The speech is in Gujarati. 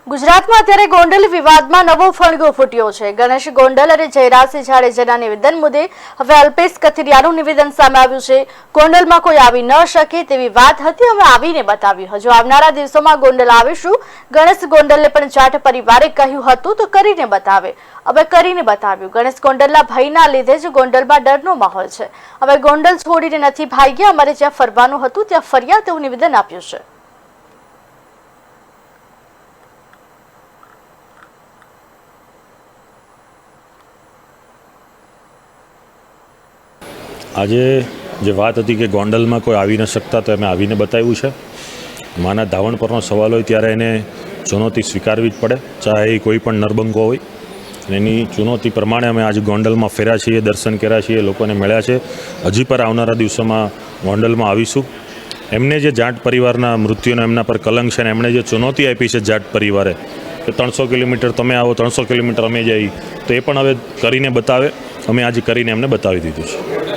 ગુજરાતમાં અત્યારે ગોંડલ વિવાદમાં નવો ફણગો ફૂટ્યો છે। ગણેશ ગોંડલ અને જયરાજસિંહ જાડેજાના નિવેદન મુદ્દે હવે અલ્પેશ કથિરિયાનું નિવેદન સામે આવ્યું છે। ગોંડલમાં કોઈ આવી ન શકે તેવી વાત હતી, હવે આવીને બતાવ્યું। હજુ આવનારા દિવસોમાં ગોંડલ આવીશું। ગણેશ ગોંડલને પણ જાટ પરિવારે કહ્યું હતું તો કરીને બતાવે, હવે કરીને બતાવ્યું। ગણેશ ગોંડલના ભયના લીધે જ ગોંડલમાં ડરનો માહોલ છે। હવે ગોંડલ છોડીને નથી ભાગ્યા, અમારે જ્યાં ફરવાનું હતું ત્યાં ફર્યા તેવું નિવેદન આપ્યું છે। આજે જે વાત હતી કે ગોંડલમાં કોઈ આવી ન શકતા, તો અમે આવીને બતાવ્યું છે। માના ધાવણ પરનો સવાલ હોય ત્યારે એને ચુનૌતી સ્વીકારવી જ પડે, ચાહે એ કોઈ પણ નરબંકો હોય। એની ચુનૌતી પ્રમાણે અમે આજે ગોંડલમાં ફર્યા છીએ, દર્શન કર્યા છીએ, લોકોને મળ્યા છે। હજી પર આવનારા દિવસોમાં ગોંડલમાં આવીશું। એમને જે જાટ પરિવારના મૃત્યુનો એમના પર કલંક છે, ને એમણે જે ચુનૌતી આપી છે જાટ પરિવારે કે 300 કિલોમીટર તમે આવો, 300 કિલોમીટર અમે જઈએ, તો એ પણ હવે કરીને બતાવે। અમે આજે કરીને એમને બતાવી દીધું છે।